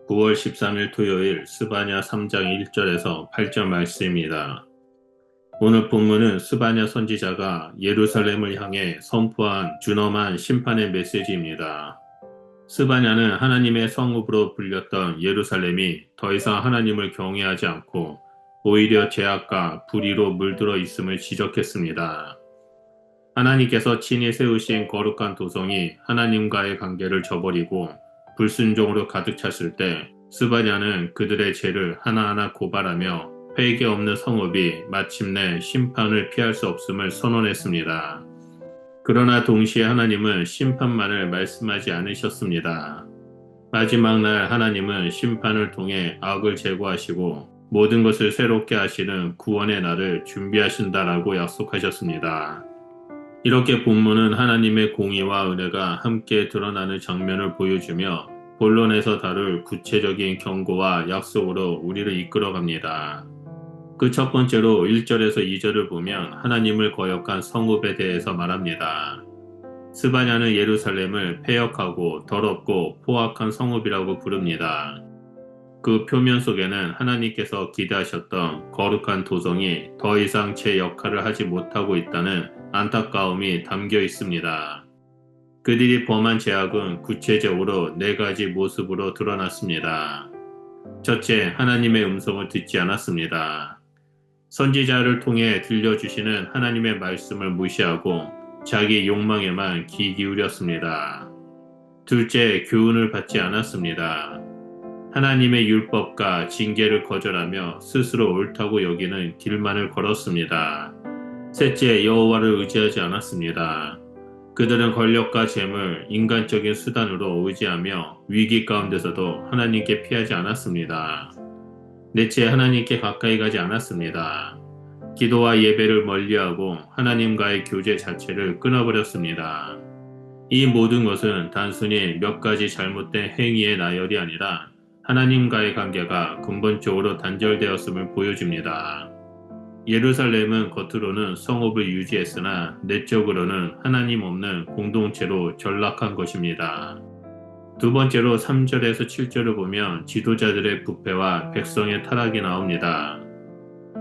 9월 13일 토요일 스바냐 3장 1절에서 8절 말씀입니다. 오늘 본문은 스바냐 선지자가 예루살렘을 향해 선포한 준엄한 심판의 메시지입니다. 스바냐는 하나님의 성읍으로 불렸던 예루살렘이 더 이상 하나님을 경외하지 않고 오히려 죄악과 불의로 물들어 있음을 지적했습니다. 하나님께서 친히 세우신 거룩한 도성이 하나님과의 관계를 저버리고 불순종으로 가득 찼을 때 스바냐는 그들의 죄를 하나하나 고발하며 회개 없는 성읍이 마침내 심판을 피할 수 없음을 선언했습니다. 그러나 동시에 하나님은 심판만을 말씀하지 않으셨습니다. 마지막 날 하나님은 심판을 통해 악을 제거하시고 모든 것을 새롭게 하시는 구원의 날을 준비하신다라고 약속하셨습니다. 이렇게 본문은 하나님의 공의와 은혜가 함께 드러나는 장면을 보여주며 본론에서 다룰 구체적인 경고와 약속으로 우리를 이끌어갑니다. 그 첫 번째로 1절에서 2절을 보면 하나님을 거역한 성읍에 대해서 말합니다. 스바냐는 예루살렘을 패역하고 더럽고 포악한 성읍이라고 부릅니다. 그 표면 속에는 하나님께서 기대하셨던 거룩한 도성이 더 이상 제 역할을 하지 못하고 있다는 안타까움이 담겨 있습니다. 그들이 범한 죄악은 구체적으로 네 가지 모습으로 드러났습니다. 첫째, 하나님의 음성을 듣지 않았습니다. 선지자를 통해 들려주시는 하나님의 말씀을 무시하고 자기 욕망에만 귀 기울였습니다. 둘째, 교훈을 받지 않았습니다. 하나님의 율법과 징계를 거절하며 스스로 옳다고 여기는 길만을 걸었습니다. 셋째, 여호와를 의지하지 않았습니다. 그들은 권력과 재물, 인간적인 수단으로 의지하며 위기 가운데서도 하나님께 피하지 않았습니다. 넷째, 하나님께 가까이 가지 않았습니다. 기도와 예배를 멀리하고 하나님과의 교제 자체를 끊어버렸습니다. 이 모든 것은 단순히 몇 가지 잘못된 행위의 나열이 아니라 하나님과의 관계가 근본적으로 단절되었음을 보여줍니다. 예루살렘은 겉으로는 성읍을 유지했으나 내적으로는 하나님 없는 공동체로 전락한 것입니다. 두 번째로 3절에서 7절을 보면 지도자들의 부패와 백성의 타락이 나옵니다.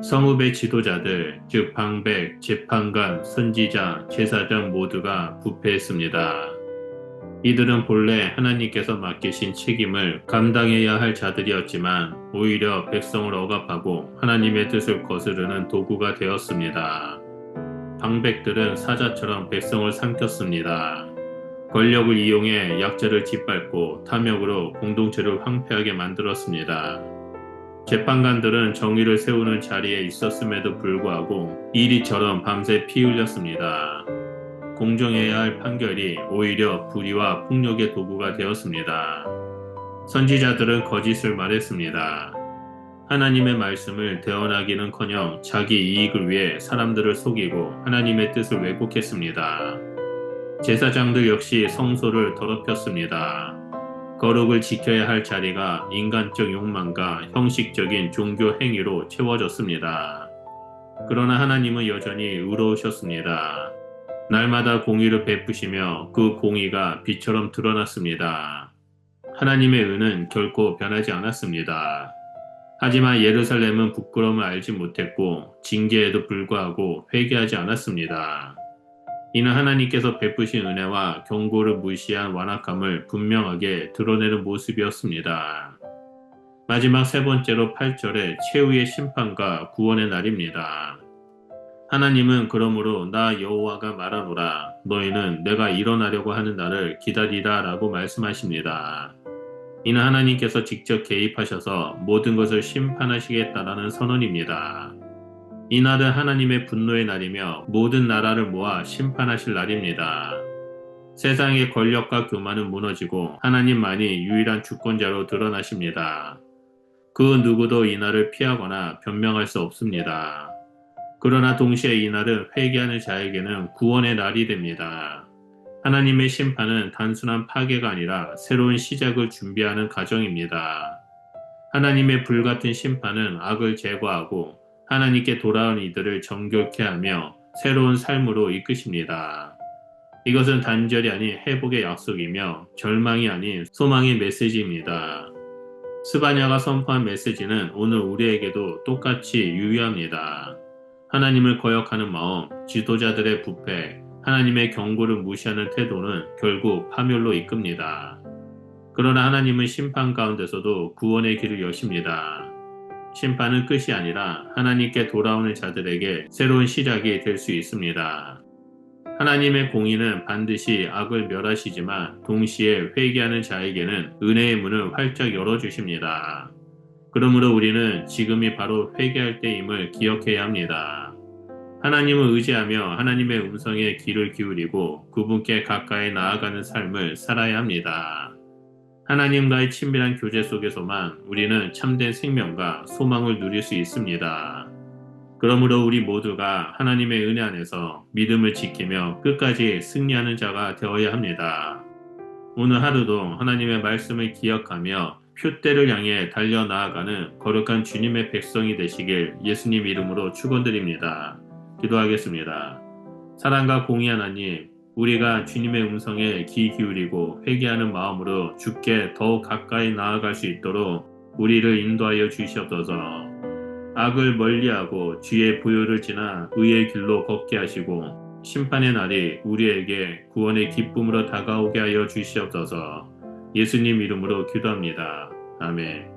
성읍의 지도자들, 즉 방백, 재판관, 선지자, 제사장 모두가 부패했습니다. 이들은 본래 하나님께서 맡기신 책임을 감당해야 할 자들이었지만 오히려 백성을 억압하고 하나님의 뜻을 거스르는 도구가 되었습니다. 방백들은 사자처럼 백성을 삼켰습니다. 권력을 이용해 약자를 짓밟고 탐욕으로 공동체를 황폐하게 만들었습니다. 재판관들은 정의를 세우는 자리에 있었음에도 불구하고 이리처럼 밤새 피 흘렸습니다. 공정해야 할 판결이 오히려 불의와 폭력의 도구가 되었습니다. 선지자들은 거짓을 말했습니다. 하나님의 말씀을 대언하기는커녕 자기 이익을 위해 사람들을 속이고 하나님의 뜻을 왜곡했습니다. 제사장들 역시 성소를 더럽혔습니다. 거룩을 지켜야 할 자리가 인간적 욕망과 형식적인 종교 행위로 채워졌습니다. 그러나 하나님은 여전히 의로우셨습니다. 날마다 공의를 베푸시며 그 공의가 빛처럼 드러났습니다. 하나님의 은은 결코 변하지 않았습니다. 하지만 예루살렘은 부끄러움을 알지 못했고 징계에도 불구하고 회개하지 않았습니다. 이는 하나님께서 베푸신 은혜와 경고를 무시한 완악함을 분명하게 드러내는 모습이었습니다. 마지막 세 번째로 8절에 최후의 심판과 구원의 날입니다. 하나님은 그러므로 나 여호와가 말하노라 너희는 내가 일어나려고 하는 날을 기다리라 라고 말씀하십니다. 이는 하나님께서 직접 개입하셔서 모든 것을 심판하시겠다라는 선언입니다. 이 날은 하나님의 분노의 날이며 모든 나라를 모아 심판하실 날입니다. 세상의 권력과 교만은 무너지고 하나님만이 유일한 주권자로 드러나십니다. 그 누구도 이 날을 피하거나 변명할 수 없습니다. 그러나 동시에 이 날은 회개하는 자에게는 구원의 날이 됩니다. 하나님의 심판은 단순한 파괴가 아니라 새로운 시작을 준비하는 과정입니다. 하나님의 불같은 심판은 악을 제거하고 하나님께 돌아온 이들을 정결케 하며 새로운 삶으로 이끄십니다. 이것은 단절이 아닌 회복의 약속이며 절망이 아닌 소망의 메시지입니다. 스바냐가 선포한 메시지는 오늘 우리에게도 똑같이 유효합니다. 하나님을 거역하는 마음, 지도자들의 부패, 하나님의 경고를 무시하는 태도는 결국 파멸로 이끕니다. 그러나 하나님은 심판 가운데서도 구원의 길을 여십니다. 심판은 끝이 아니라 하나님께 돌아오는 자들에게 새로운 시작이 될 수 있습니다. 하나님의 공의는 반드시 악을 멸하시지만 동시에 회개하는 자에게는 은혜의 문을 활짝 열어주십니다. 그러므로 우리는 지금이 바로 회개할 때임을 기억해야 합니다. 하나님을 의지하며 하나님의 음성에 귀를 기울이고 그분께 가까이 나아가는 삶을 살아야 합니다. 하나님과의 친밀한 교제 속에서만 우리는 참된 생명과 소망을 누릴 수 있습니다. 그러므로 우리 모두가 하나님의 은혜 안에서 믿음을 지키며 끝까지 승리하는 자가 되어야 합니다. 오늘 하루도 하나님의 말씀을 기억하며 표대를 향해 달려나아가는 거룩한 주님의 백성이 되시길 예수님 이름으로 축원드립니다. 기도하겠습니다. 사랑과 공의 하나님, 우리가 주님의 음성에 귀 기울이고 회개하는 마음으로 주께 더욱 가까이 나아갈 수 있도록 우리를 인도하여 주시옵소서. 악을 멀리하고 주의 보혈을 지나 의의 길로 걷게 하시고 심판의 날이 우리에게 구원의 기쁨으로 다가오게 하여 주시옵소서. 예수님 이름으로 기도합니다. 아멘.